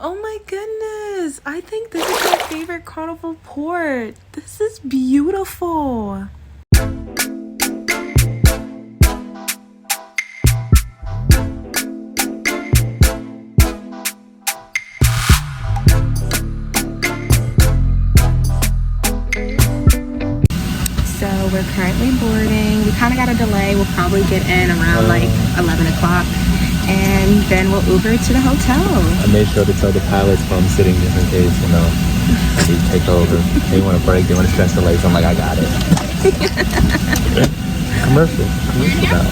Oh my goodness, I think this is my favorite Carnival port. This is beautiful. So we're currently boarding. We kind of got a delay. We'll probably get in around like 11 o'clock. And then we'll Uber to the hotel. I made sure to tell the pilots while I'm sitting just in case, you know, they take over. They want to break, they want to stretch the legs. I'm like, I got it. Commercial now.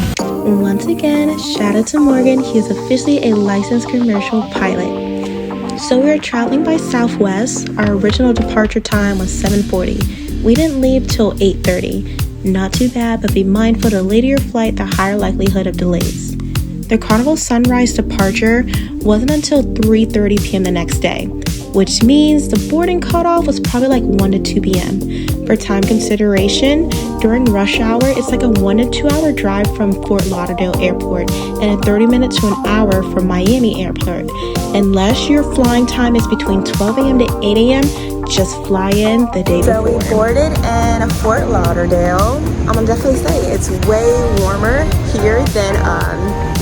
Once again, shout out to Morgan. He is officially a licensed commercial pilot. So we were traveling by Southwest. Our original departure time was 7:40. We didn't leave till 8:30. Not too bad, but be mindful the later your flight, the higher likelihood of delays. The Carnival sunrise departure wasn't until 3:30 p.m. the next day, which means the boarding cutoff was probably like 1 to 2 p.m. For time consideration, during rush hour, it's like a 1 to 2 hour drive from Fort Lauderdale Airport and a 30 minute to an hour from Miami Airport. Unless your flying time is between 12 a.m. to 8 a.m., just fly in the day before. So we boarded in Fort Lauderdale. I'm gonna definitely say it's way warmer here than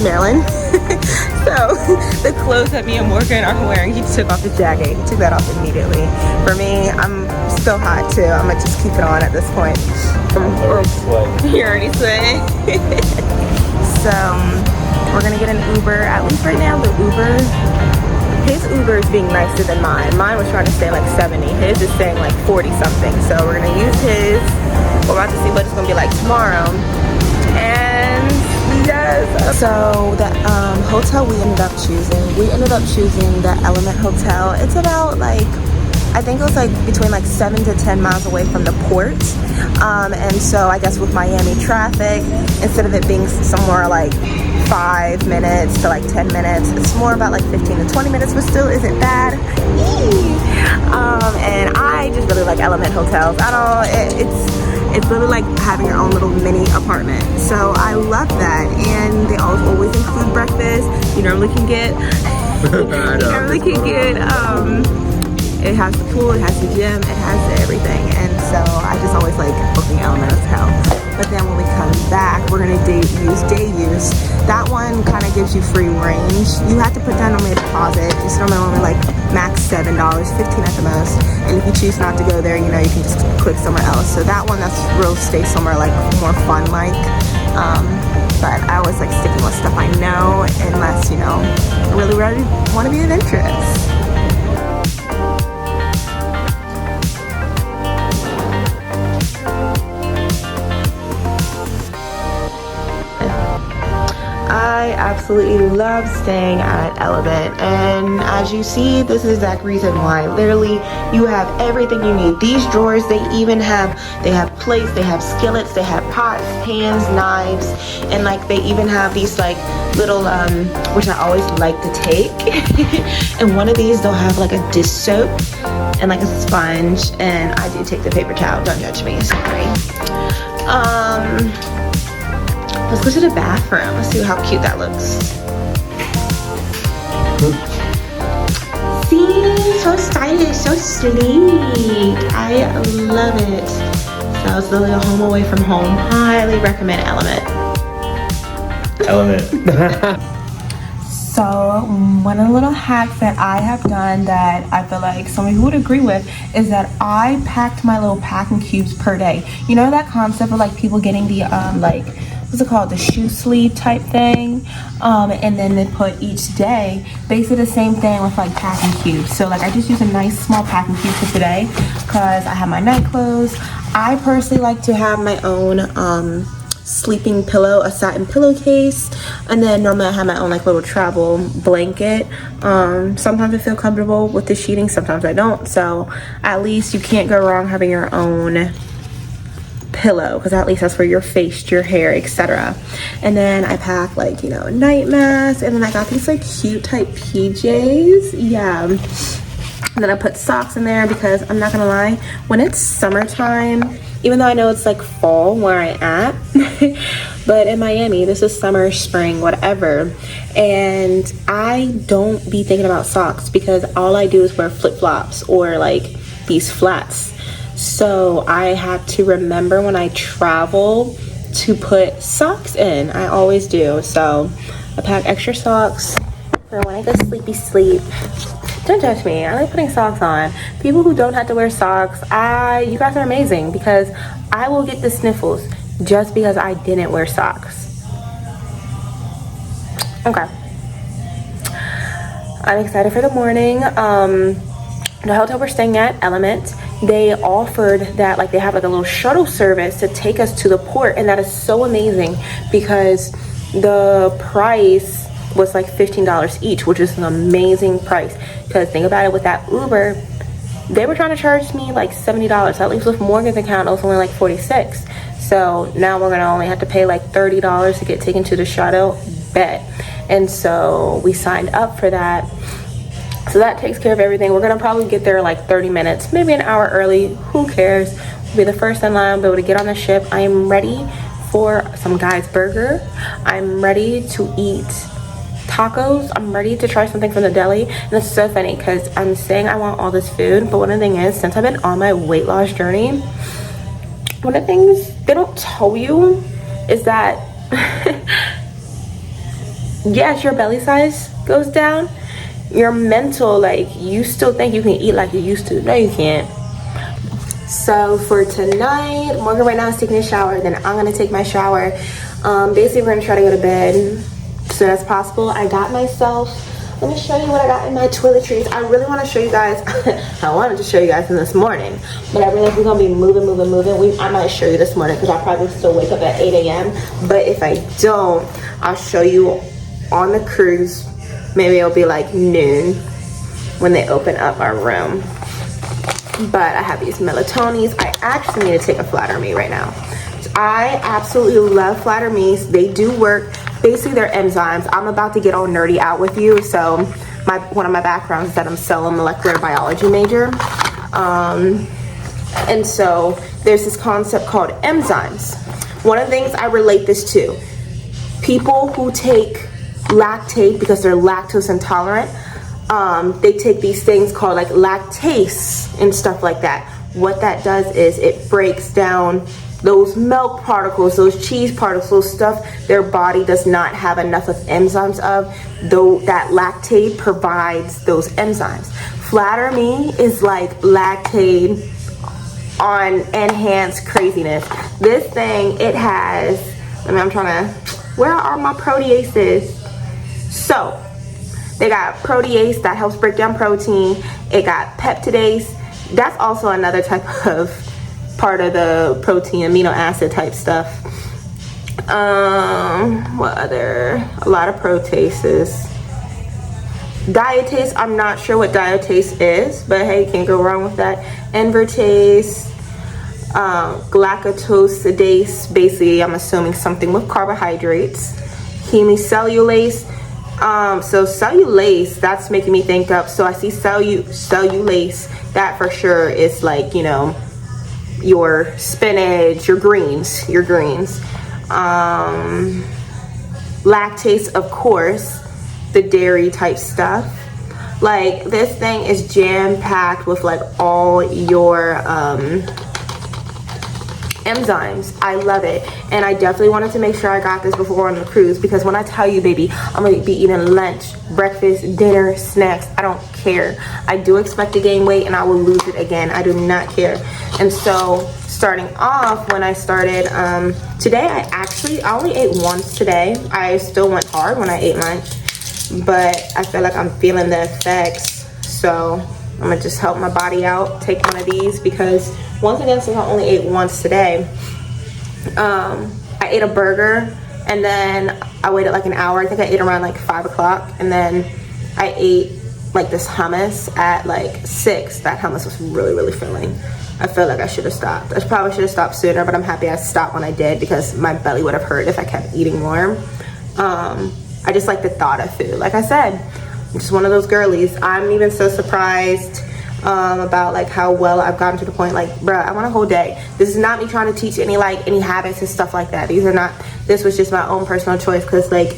Maryland. So the clothes that me and Morgan are wearing, he took off his jacket. He took that off immediately. For me, I'm still hot too. I'm gonna just keep it on at this point. You're already sweating. So we're gonna get an Uber. At least right now, his Uber is being nicer than mine. Mine was trying to stay like 70. His is saying like 40 something. So we're gonna use his. We're about to see what it's gonna be like tomorrow. And yes. So the hotel we ended up choosing the Element Hotel. It's about like, I think it was like between like 7 to 10 miles away from the port. And so I guess with Miami traffic, instead of it being somewhere like 5 minutes to like 10 minutes, it's more about like 15 to 20 minutes, but still isn't bad. And I just really like Element hotels. It's really like having your own little mini apartment. So I love that. And they always include breakfast. You normally can get it has the pool, it has the gym, it has everything. And so I just always like booking Element Hotel. But then when we come back, we're gonna use day use. That one kind of gives you free range. You have to put down only a deposit. It's normally only like max $7, $15 at the most. And if you choose not to go there, you know, you can just click somewhere else. So that one, that's real stay somewhere like more fun like. But I always like sticking with stuff I know, unless, you know, I really want to be of interest. I absolutely love staying at Element, and as you see, this is the exact reason why. Literally, you have everything you need. These drawers, they have plates, they have skillets, they have pots, pans, knives, and like they even have these like little which I always like to take. And one of these, they'll have like a dish soap and like a sponge, and I do take the paper towel. Don't judge me, sorry. Let's go to the bathroom. Let's see how cute that looks. See, so stylish, so sleek. I love it. So it's literally a home away from home. Highly recommend Element. So one of the little hacks that I have done that I feel like some of you would agree with is that I packed my little packing cubes per day. You know that concept of like people getting the like, what's it called, the shoe sleeve type thing, and then they put each day basically the same thing with like packing cubes. So like I just use a nice small packing cube for today because I have my night clothes. I personally like to have my own sleeping pillow, a satin pillowcase, and then normally I have my own like little travel blanket. Sometimes I feel comfortable with the sheeting, sometimes I don't, so at least you can't go wrong having your own pillow, because at least that's where your face, your hair, etc. And then I pack like, you know, a night mask, and then I got these like cute type PJs. Yeah. And then I put socks in there because I'm not gonna lie, when it's summertime even though I know it's like fall where I am. But in Miami, this is summer, spring, whatever. And I don't be thinking about socks because all I do is wear flip-flops or like these flats. So I have to remember when I travel to put socks in. I always do. So I pack extra socks for when I go sleepy sleep. Don't judge me. I like putting socks on. People who don't have to wear socks, you guys are amazing, because I will get the sniffles just because I didn't wear socks. Okay. I'm excited for the morning. The hotel we're staying at, Element, they offered that, like, they have like a little shuttle service to take us to the port, and that is so amazing because the price was like $15 each, which is an amazing price. Because think about it, with that Uber, they were trying to charge me like $70. At least with Morgan's account, it was only like $46. So now we're gonna only have to pay like $30 to get taken to the shuttle. Bet. And so we signed up for that. So that takes care of everything. We're gonna probably get there like 30 minutes, maybe an hour early. Who cares? We'll be the first in line, be able to get on the ship. I am ready for some guy's burger. I'm ready to eat tacos. I'm ready to try something from the deli. And it's so funny because I'm saying I want all this food, but one of the things is, since I've been on my weight loss journey, one of the things they don't tell you is that yes, your belly size goes down. Your mental, like, you still think you can eat like you used to. No, you can't. So for tonight, Morgan right now is taking a shower, then I'm gonna take my shower. Basically we're gonna try to go to bed as soon as possible. I got myself, let me show you what I got in my toiletries. I really want to show you guys. I wanted to show you guys in this morning, but I realized we're gonna be moving. I might show you this morning because I'll probably still wake up at 8 a.m. But if I don't, I'll show you on the cruise. Maybe it'll be like noon when they open up our room. But I have these melatonis. I actually need to take a Flatter Me right now. I absolutely love Flatter Me's. They do work. Basically, they're enzymes. I'm about to get all nerdy out with you. So one of my backgrounds is that I'm still a molecular biology major. And so there's this concept called enzymes. One of the things I relate this to, people who take lactate because they're lactose intolerant, they take these things called like lactase and stuff like that. What that does is it breaks down those milk particles, those cheese particles, those stuff their body does not have enough of enzymes of, though that lactate provides those enzymes. Flatter Me is like lactate on enhanced craziness. This thing, it has, I'm trying to, where are my proteases? So they got protease that helps break down protein. It got peptidase. That's also another type of part of the protein, amino acid type stuff. What other? A lot of proteases. Dietase, I'm not sure what dietase is, but hey, you can't go wrong with that. Invertase, galactosidase, basically I'm assuming something with carbohydrates. Hemicellulase. So cellulase, that's making me think of, so I see cellulase, that for sure is like, you know, your spinach, your greens. Lactase, of course, the dairy type stuff. Like, this thing is jam-packed with like all your enzymes. I love it, and I definitely wanted to make sure I got this before on the cruise, because when I tell you, baby, I'm gonna be eating lunch, breakfast, dinner, snacks, I don't care. I do expect to gain weight and I will lose it again. I do not care. And so starting off, when I started today, I only ate once today. I still went hard when I ate lunch, but I feel like I'm feeling the effects, so I'm gonna just help my body out, take one of these, because once again, since I only ate once today, I ate a burger and then I waited like an hour. I think I ate around like 5 o'clock, and then I ate like this hummus at like 6. That hummus was really filling. I feel like I should have stopped. I probably should have stopped sooner, but I'm happy I stopped when I did, because my belly would have hurt if I kept eating more. I just like the thought of food. Like I said, I'm just one of those girlies. I'm even so surprised. about like how well I've gotten to the point, like, bruh, I want a whole day. This is not me trying to teach any habits and stuff like that. This was just my own personal choice, because like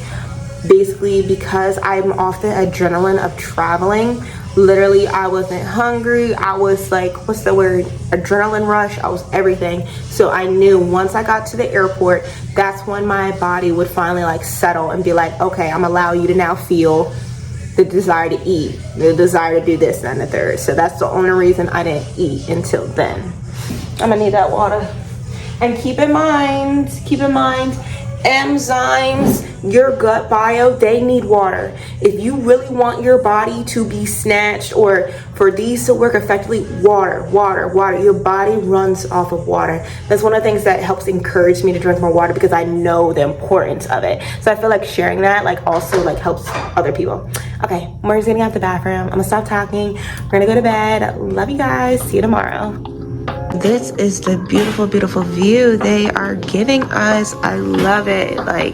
basically because I'm off the adrenaline of traveling, literally I wasn't hungry. I was like, what's the word? Adrenaline rush. I was everything. So I knew once I got to the airport, that's when my body would finally like settle and be like, okay, I'm allow you to now feel the desire to eat, the desire to do this and the third. So that's the only reason I didn't eat until then. I'm gonna need that water. And keep in mind, enzymes, your gut bio, they need water. If you really want your body to be snatched or for these to work effectively, water. Your body runs off of water. That's one of the things that helps encourage me to drink more water, because I know the importance of it. So I feel like sharing that like also like helps other people. Okay, Morgan's getting out the bathroom. I'm gonna stop talking. We're gonna go to bed. Love you guys. See you tomorrow. This is the beautiful, beautiful view they are giving us. I love it. Like,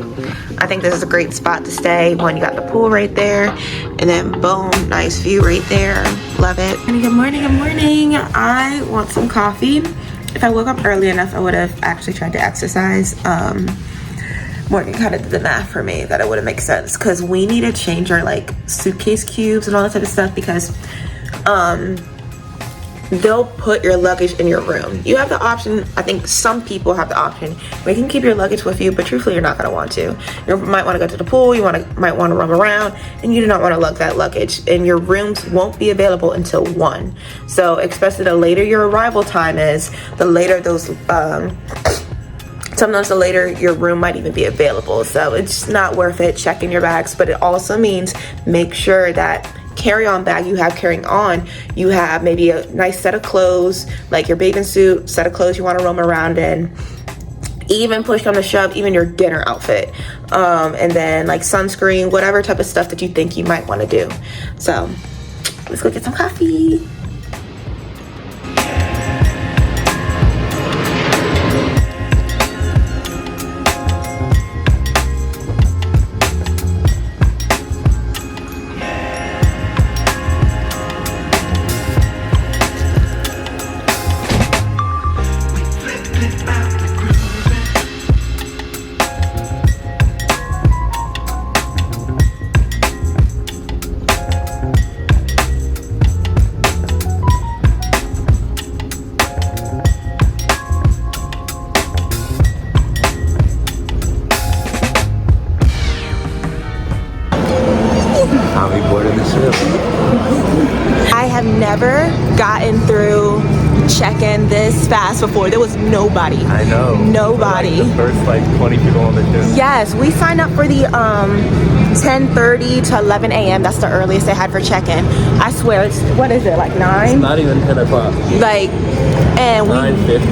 I think this is a great spot to stay. One, you got the pool right there, and then boom, nice view right there. Love it. And good morning, good morning. I want some coffee. If I woke up early enough, I would have actually tried to exercise. Morgan kind of did the math for me that it wouldn't make sense, because we need to change our like suitcase cubes and all that type of stuff, because they'll put your luggage in your room. You have the option, I think some people have the option where you can keep your luggage with you, but truthfully you're not going to want to. You might want to go to the pool, might want to roam around, and you do not want to lug that luggage, and your rooms won't be available until 1. So especially the later your arrival time is, the later those sometimes the later your room might even be available. So it's not worth it checking your bags. But it also means make sure that carry-on bag you have carrying on, you have maybe a nice set of clothes, like your bathing suit, set of clothes you want to roam around in, even push come to shove, even your dinner outfit, and then like sunscreen, whatever type of stuff that you think you might want to do. So let's go get some coffee. I have never gotten through check-in this fast before. There was nobody. I know. Nobody. Like the first like 20 people on the show. Yes, we signed up for the 10:30 to 11 a.m. That's the earliest they had for check-in. I swear, it's, what is it, like 9? It's not even 10 o'clock. Like, and we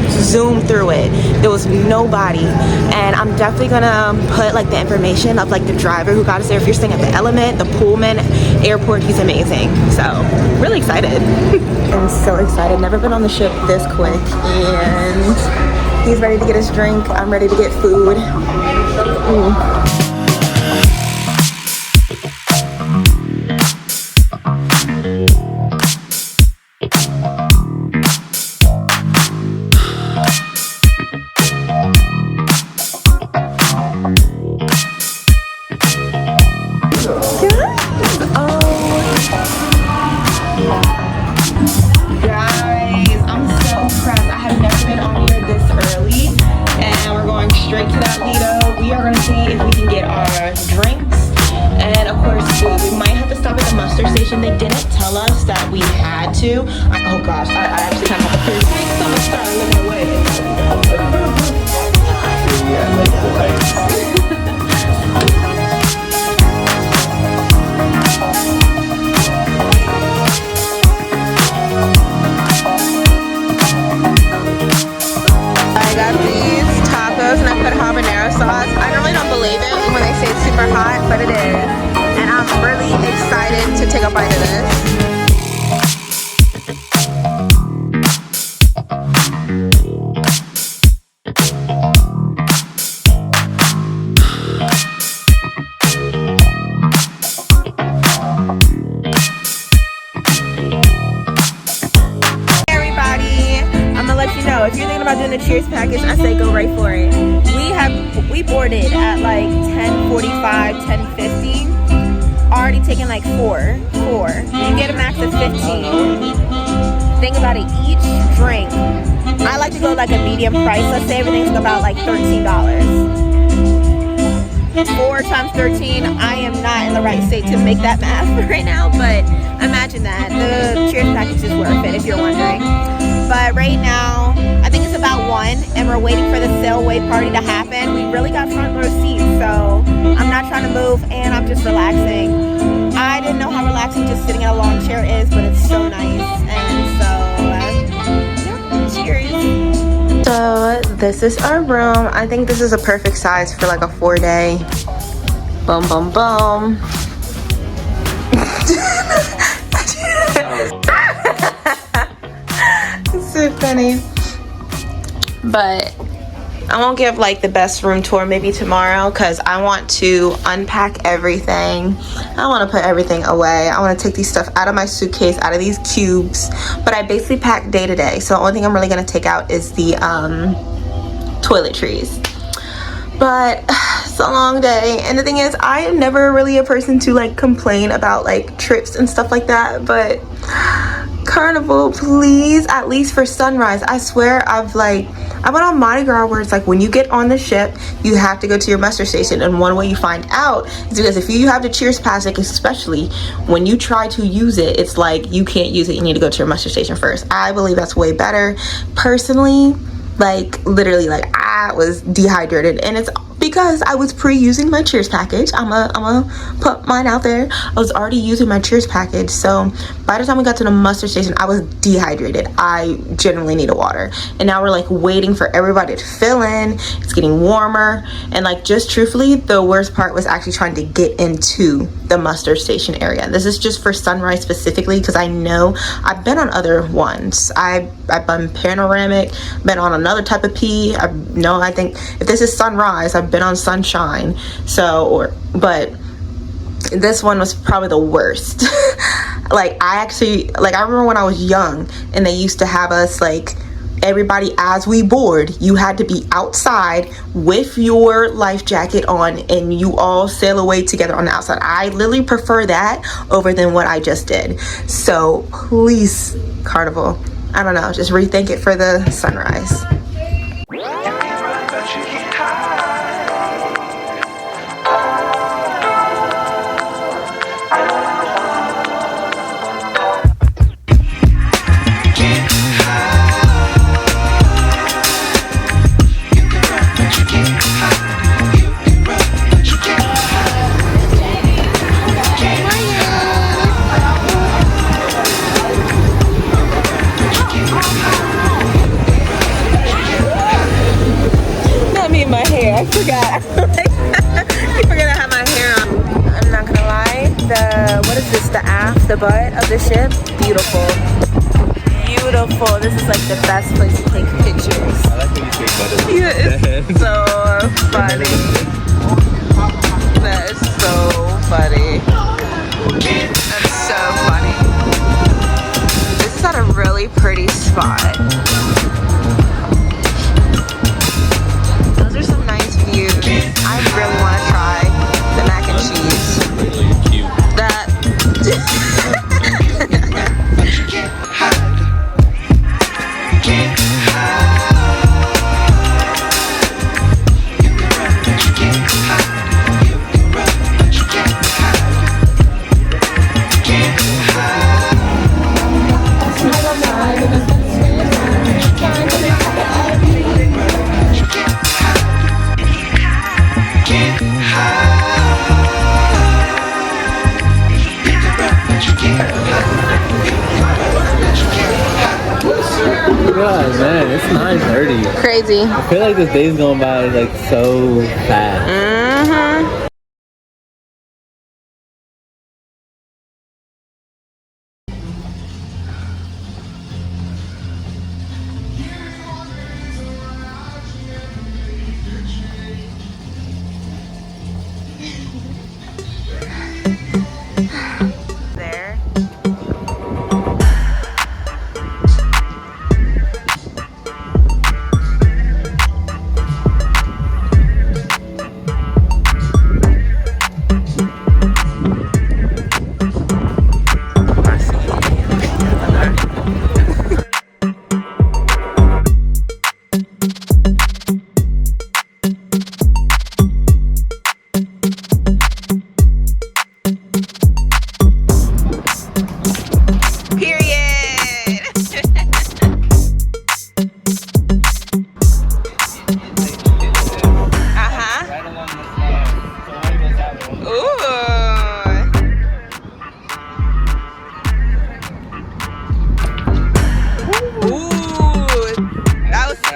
zoomed through it. There was nobody. And I'm definitely gonna put like the information of like the driver who got us there. If you're staying at the Element, the Pullman airport, he's amazing. So really excited. I'm so excited. Never been on the ship this quick. And he's ready to get his drink. I'm ready to get food. They didn't tell us that we had to. Oh gosh, I actually kind of have to take so much time looking away. I got these tacos and I put habanero sauce. I normally don't believe it when they say it's super hot, but it is. And I'm really excited to take a bite of this. So if you're thinking about doing the Cheers package, I say go right for it. We boarded at like 10:45, 10:50. Already taken like four. You get a max of 15. Think about it, each drink. I like to go like a medium price. Let's say everything's about like $13. 4 times 13, I am not in the right state to make that math right now, but imagine that. The Cheers package is worth it if you're wondering. But right now, I think it's about 1 and we're waiting for the sail wave party to happen. We really got front row seats, so I'm not trying to move and I'm just relaxing. I didn't know how relaxing just sitting in a long chair is, but it's so nice. And so, yeah, cheers. So this is our room. I think this is a perfect size for like a 4-day. Boom, boom, boom. It's so funny. But I won't give like the best room tour, maybe tomorrow, because I want to unpack everything. I want to put everything away. I want to take these stuff out of my suitcase, out of these cubes. But I basically pack day to day, so the only thing I'm really going to take out is the toiletries. But it's a long day, and the thing is, I am never really a person to like complain about like trips and stuff like that, but Carnival, please, at least for sunrise. I swear I went on Mardi Gras where it's like when you get on the ship, you have to go to your muster station, and one way you find out is because if you have the Cheers package, especially when you try to use it, it's like you can't use it, you need to go to your muster station first. I believe that's way better personally. Like literally, like I was dehydrated, and it's because I was pre-using my Cheers package. I'm gonna put mine out there. I was already using my Cheers package, so by the time we got to the muster station, I was dehydrated. I genuinely needed water, and now we're like waiting for everybody to fill in. It's getting warmer, and like just truthfully, the worst part was actually trying to get into the muster station area. This is just for sunrise specifically, because I know I've been on other ones. I've been panoramic, been on another type of P. I think if this is sunrise, I've been on sunshine. But this one was probably the worst. I remember when I was young and they used to have us like everybody as we board, you had to be outside with your life jacket on and you all sail away together on the outside. I literally prefer that over than what I just did. So please, Carnival, I don't know, just rethink it for the sunrise. I forgot. You forgot I have my hair on. I'm not gonna lie, the butt of the ship, beautiful. Beautiful. This is like the best place to take pictures. I like when you say butt. Yeah, it's so funny. That is so funny. That's so funny. This is at a really pretty spot. I really want to try the mac and cheese. Really cute. That. God, man, it's 9:30. Crazy. I feel like this day's going by like so fast. Mm-hmm.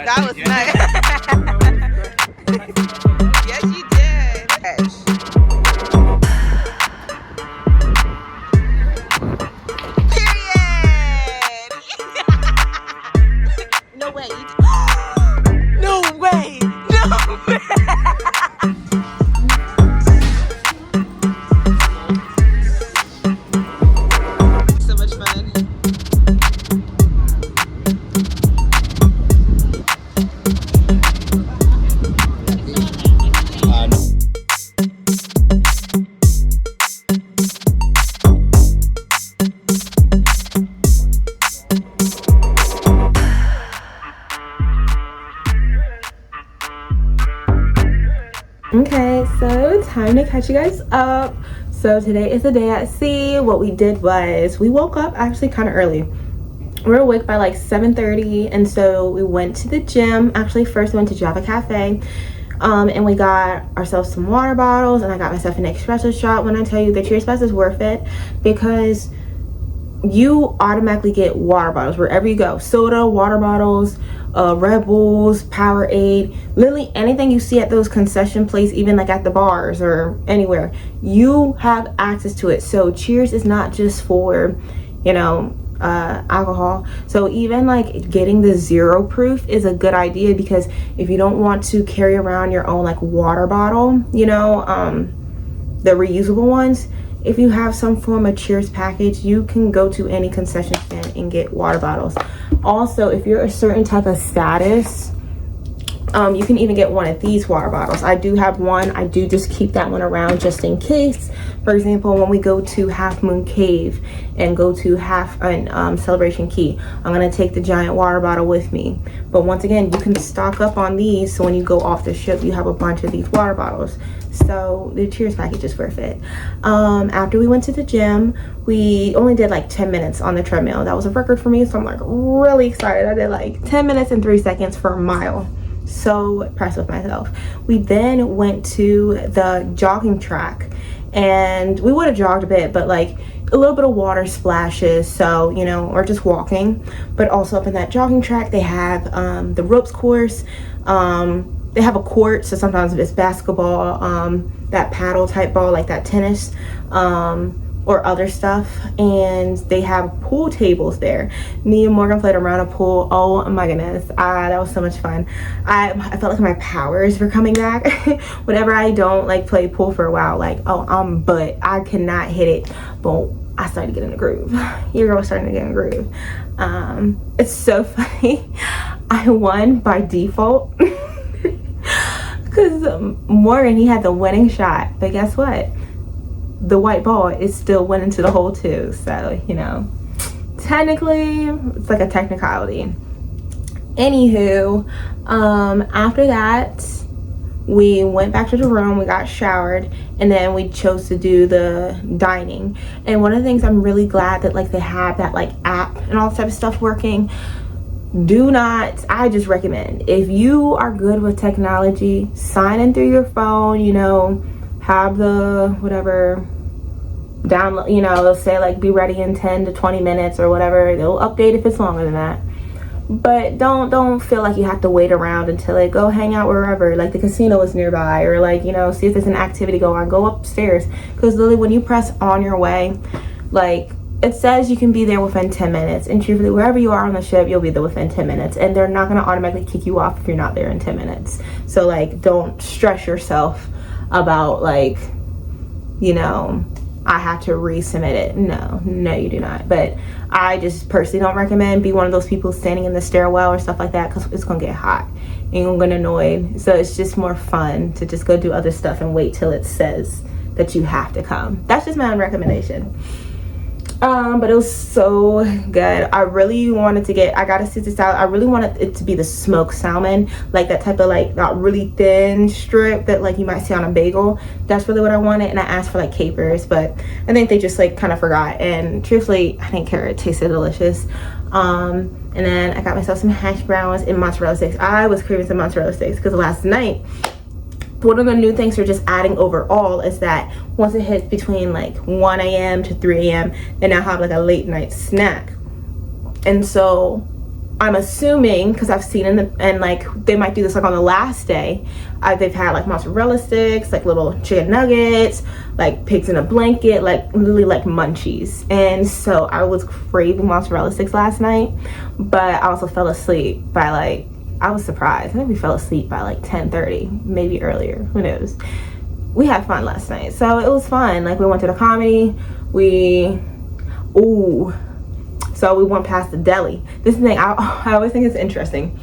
That was nice. Yes, you did. Period. No way. No way. No way. So much fun. Okay, so time to catch you guys up. So today is the day at sea. What we did was we woke up actually kind of early. We were awake by like 7:30, and so we went to the gym. Actually, first we went to Java Cafe, and we got ourselves some water bottles, and I got myself an espresso shot. When I tell you the Cheers Fest is worth it, because you automatically get water bottles wherever you go. Soda, water bottles, Red Bulls, Powerade, literally anything you see at those concession places, even like at the bars or anywhere, you have access to it. So Cheers is not just for, you know, alcohol. So even like getting the zero proof is a good idea, because if you don't want to carry around your own like water bottle, you know, the reusable ones, if you have some form of Cheers package, you can go to any concession stand and get water bottles. Also, if you're a certain type of status, you can even get one of these water bottles. I do have one. I do just keep that one around just in case. For example, when we go to Half Moon Cave and go to Celebration Key, I'm gonna take the giant water bottle with me. But once again, you can stock up on these, so when you go off the ship, you have a bunch of these water bottles. So the Cheers package is worth it. After we went to the gym, we only did like 10 minutes on the treadmill. That was a record for me, so I'm like really excited. I did like 10 minutes and 3 seconds for a mile. So impressed with myself. We then went to the jogging track, and we would have jogged a bit, but like a little bit of water splashes, so you know, or just walking. But also up in that jogging track, they have the ropes course. They have a court, so sometimes it's basketball, that paddle type ball, like that tennis, or other stuff. And they have pool tables there. Me and Morgan played around a pool. Oh my goodness, that was so much fun. I felt like my powers were coming back. Whenever I don't like play pool for a while, like, but I cannot hit it. But I started to get in the groove. Your girl was starting to get in the groove. It's so funny. I won by default. Because Morgan, he had the winning shot, but guess what? The white ball is still went into the hole too. So, you know, technically, it's like a technicality. Anywho, after that, we went back to the room, we got showered, and then we chose to do the dining. And one of the things I'm really glad that like they have that like app and all that type of stuff working. I just recommend, if you are good with technology, sign in through your phone, you know, have the whatever download, you know, they'll say like be ready in 10 to 20 minutes or whatever. They'll update if it's longer than that. But don't feel like you have to wait around until it. Go hang out wherever, like the casino is nearby, or like, you know, see if there's an activity going on. Go upstairs, because literally when you press on your way, like it says you can be there within 10 minutes, and truthfully, wherever you are on the ship, you'll be there within 10 minutes, and they're not going to automatically kick you off if you're not there in 10 minutes. So like, don't stress yourself about like, you know, I have to resubmit it. No, you do not. But I just personally don't recommend be one of those people standing in the stairwell or stuff like that, because it's going to get hot and you're going to get annoyed. So it's just more fun to just go do other stuff and wait till it says that you have to come. That's just my own recommendation. But it was so good. I really wanted to get, I got a Caesar salad. I really wanted it to be the smoked salmon, like that type of like that really thin strip that like you might see on a bagel. That's really what I wanted. And I asked for like capers, but I think they just like kind of forgot. And truthfully, I didn't care. It tasted delicious. And then I got myself some hash browns and mozzarella sticks. I was craving some mozzarella sticks because last night, one of the new things we're just adding overall is that once it hits between like 1 a.m. to 3 a.m., they now have like a late night snack. And so I'm assuming, because I've seen and like they might do this like on the last day, they've had like mozzarella sticks, like little chicken nuggets, like pigs in a blanket, like literally like munchies. And so I was craving mozzarella sticks last night, but I also fell asleep by like, I was surprised. I think we fell asleep by like 10:30, maybe earlier, who knows. We had fun last night, so it was fun. Like we went to the comedy, so we went past the deli. This is the thing, I always think it's interesting.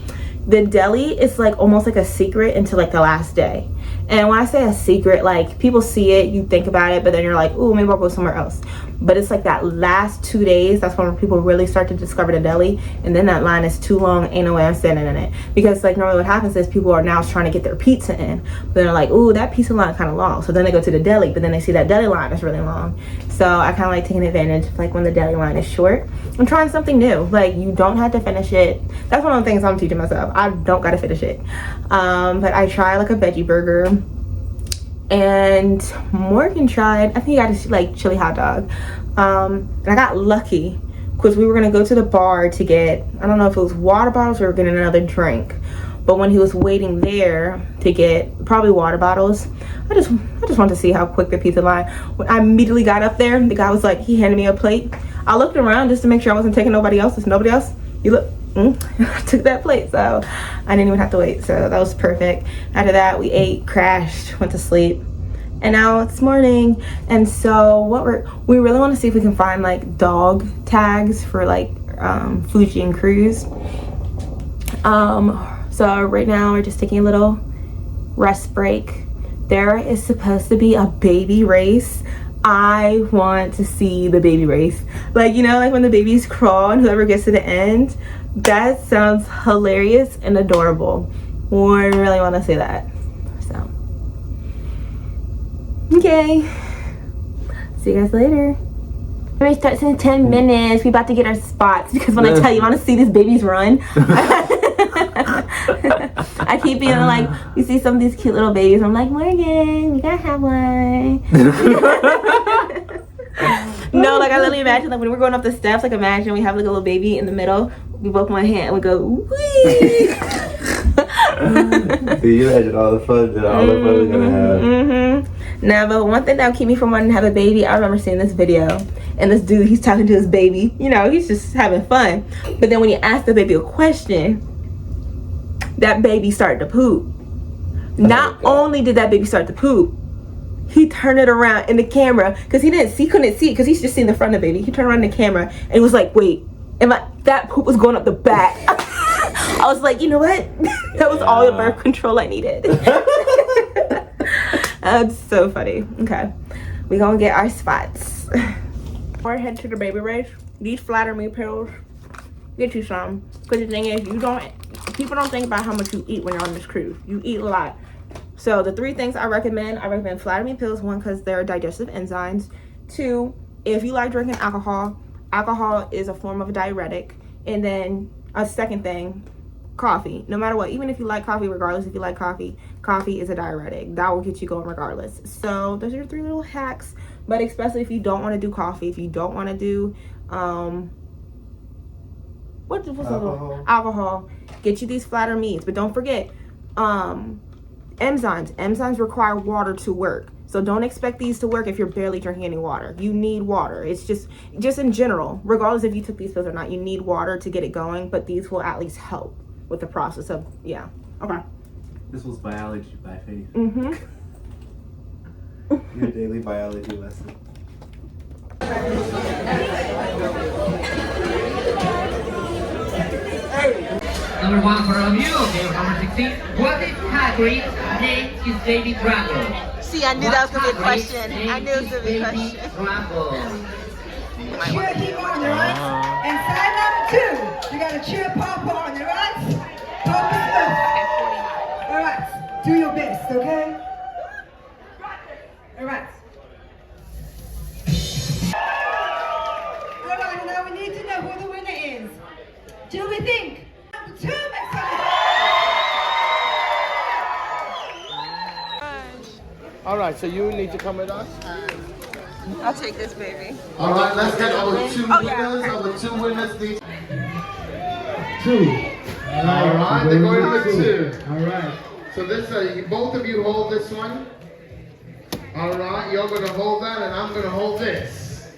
The deli is like almost like a secret until like the last day. And when I say a secret, like people see it, you think about it, but then you're like, ooh, maybe I'll go somewhere else. But it's like that last 2 days, that's when people really start to discover the deli. And then that line is too long, ain't no way I'm standing in it. Because like normally what happens is people are now trying to get their pizza in. But they're like, ooh, that pizza line kind of long. So then they go to the deli, but then they see that deli line is really long. So I kind of like taking advantage of like when the deli line is short. I'm trying something new. Like you don't have to finish it. That's one of the things I'm teaching myself. I don't gotta finish it. But I tried like a veggie burger. And Morgan tried, I think he got a like chili hot dog. And I got lucky because we were gonna go to the bar to get, I don't know if it was water bottles or we were getting another drink. But when he was waiting there to get probably water bottles, I just wanted to see how quick the pizza line. When I immediately got up there, the guy was like, he handed me a plate. I looked around just to make sure I wasn't taking nobody else's. Nobody else? You look. I took that plate, so I didn't even have to wait. So that was perfect. After that, we ate, crashed, went to sleep, and now it's morning. And so what we really want to see if we can find like dog tags for like Fuji and Cruise. So right now we're just taking a little rest break. There is supposed to be a baby race. I want to see the baby race. Like, you know, like when the babies crawl and whoever gets to the end. That sounds hilarious and adorable. I really want to see that. So, okay. See you guys later. It starts in 10 minutes. We about to get our spots because when I tell you I want to see these babies run, I keep being like, you see some of these cute little babies. I'm like, Morgan, you gotta have one. No, like I literally imagine like when we're going up the steps, like imagine we have like a little baby in the middle. We both one hand and we go, wee. See, you imagine all the fun that all the fun we're gonna have. Now, but one thing that would keep me from wanting to have a baby, I remember seeing this video, and this dude, he's talking to his baby. You know, he's just having fun. But then when he asked the baby a question, that baby started to poop. Not only did that baby start to poop, he turned it around in the camera because he couldn't see it because he's just seeing the front of the baby. He turned around in the camera and he was like, wait, that poop was going up the back. I was like, you know what? That was all the birth control I needed. That's so funny. Okay, we gonna get our spots. Before I head to the baby race, these flatter me pills, get you some. Because the thing is, people don't think about how much you eat when you're on this cruise. You eat a lot. So the 3 things I recommend flatter me pills. 1, because they're digestive enzymes. 2, if you like drinking alcohol is a form of a diuretic. And then a second thing, coffee. No matter what, even if you like coffee, regardless if you like coffee is a diuretic. That will get you going regardless. So those are your 3 little hacks. But especially if you don't want to do coffee, if you don't want to do alcohol, get you these flatter meats. But don't forget enzymes require water to work. So don't expect these to work if you're barely drinking any water. You need water. It's just in general, regardless if you took these pills or not, you need water to get it going. But these will at least help with the process of, yeah. Okay. This was biology by faith. Your daily biology lesson. Number 1 for all of you. Okay, number 16. What if Hagrid named his baby Draco? See, I knew that was gonna be a question. I knew it was gonna be a question. Cheer him on, right? And side number 2, you gotta cheer Papa on, alright? Papa Smith. Alright, do your best, okay? Alright. Alright, now we need to know who the winner is. Do we think? Number 2, make some All right, so you need to come with us. I'll take this baby. All right, let's get our 2 Oh, yeah. winners. Our 2 winners. 2. Alright, they're going with 2. Alright. So this, both of you hold this one. Alright, you're gonna hold that and I'm gonna hold this.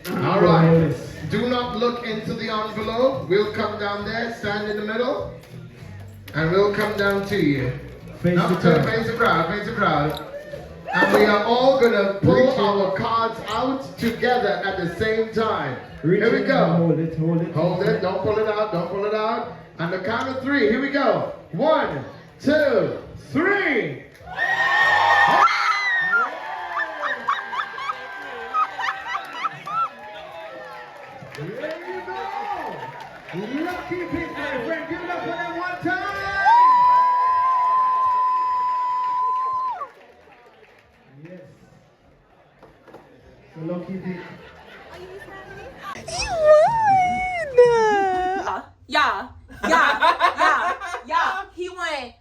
Alright, do not look into the envelope. We'll come down there, stand in the middle, and we'll come down to you. Face the crowd. Face the crowd, face the crowd. And we are all gonna pull our cards out together at the same time. Here we go. Hold it, hold it. Hold it, don't pull it out, don't pull it out. On the count of 3, here we go. 1, 2, 3. There you go. Lucky pick, my friend. Give it up for them one time. Yes. So lucky pick. Yeah. He won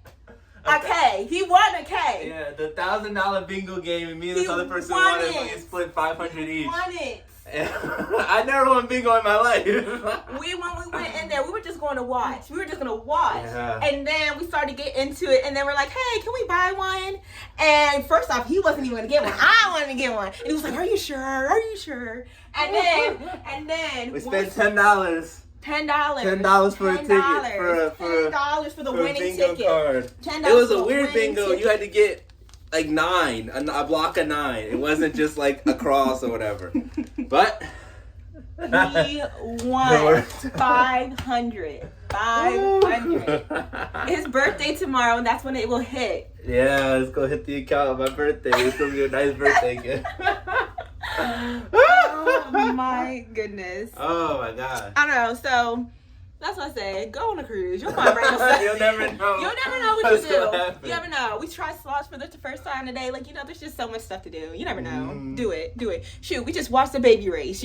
a K. He won a K. Yeah, the $1,000 bingo game, and me and this other person won won it. it. We split 500 each. Won it. I never won bingo in my life. We went in there, we were just going to watch. We were just going to watch. Yeah. And then we started to get into it, and then we're like, hey, can we buy one? And first off, he wasn't even going to get one. I wanted to get one. And he was like, are you sure? Are you sure? And then we spent $10. $10 for a ticket $10 for the winning bingo ticket. Card. $10 It was for a the weird winning bingo. ticket. You had to get like 9, a block of 9. It wasn't just like a cross or whatever. But we won 500. 500. His birthday tomorrow, and that's when it will hit. yeah, let's go hit the account on my birthday. It's gonna be a nice birthday gift. Oh my goodness. Oh my god. I don't know. So that's what I said. Go on a cruise. You'll find random stuff. You'll never know. You'll never know what what's you do. gonna happen. You never know. We tried slots for the first time today. Like, there's just so much stuff to do. You never know. Do it. Shoot, we just watched the baby race.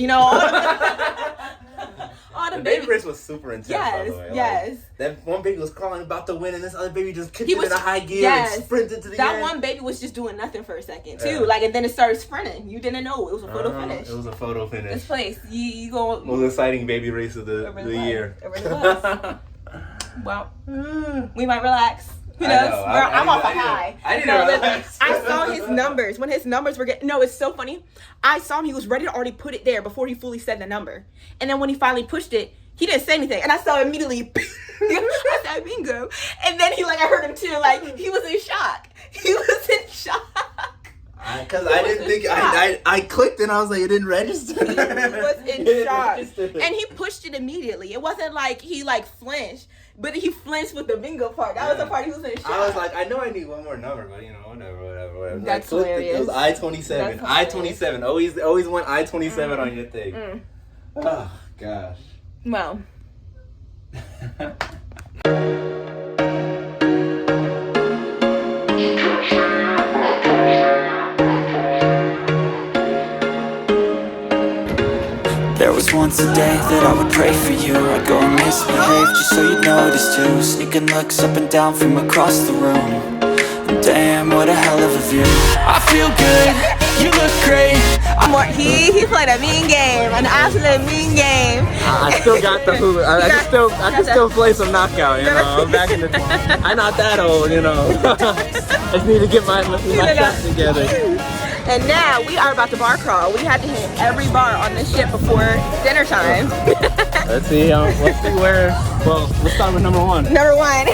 All the baby race was super intense. Yes, by the way. yes. Like, that one baby was crawling about to win, and this other baby just kicked He it was- in a high gear yes. and sprinted to the That end. one baby was just doing nothing for a second too. Yeah. Like, and then it started sprinting. You didn't know it was a photo finish. It was a photo finish. This place, you go. Most exciting baby race of the year. It really was. Well, we might relax. Who I knows? know. I'm off a high. I need to relax. I saw his numbers. When his numbers were getting... No, it's so funny. I saw him. He was ready to already put it there before he fully said the number. And then when he finally pushed it, he didn't say anything. And I saw immediately... I said, bingo. And then I heard him too. Like, he was in shock. He was in shock. Because I didn't think... I clicked and I was like, it didn't register. He was in shock. And he pushed it immediately. It wasn't like he flinched. But he flinched with the bingo part. That was the part he was in shock. I was like, I know I need one more number, but whatever. That's like, hilarious. It was I-27. I-27. Always want I-27 on your thing. Oh, gosh. Well. There was once a day that I would pray for you. I'd go and misbehave just so you'd notice too. Sneaking looks up and down from across the room. And damn, what a hell of a view. I feel good, you look great. He played a mean game, an absolute mean game. I still got the hoop. I can still play some knockout, I'm back in the... I'm not that old, I just need to get my shots together. And now we are about to bar crawl. We had to hit every bar on this ship before dinner time. Let's see where... Well, let's start with number 1. Number 1.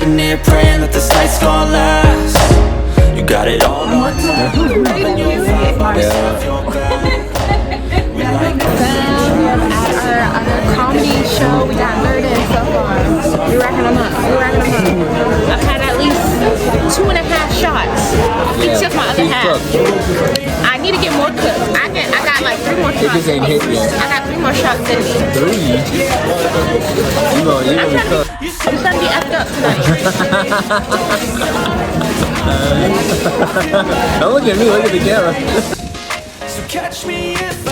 Sitting here praying that this night's gonna last. You got it all on tap. At our comedy show, we got 30 so far. We're racking them up. I've had at least 2.5 shots. He took my other half. I need to get more cooked. I got like 3 more shots. I got 3 more shots in me. 3? I'm trying to be effed up tonight. Don't look at me, look at the camera. So catch me if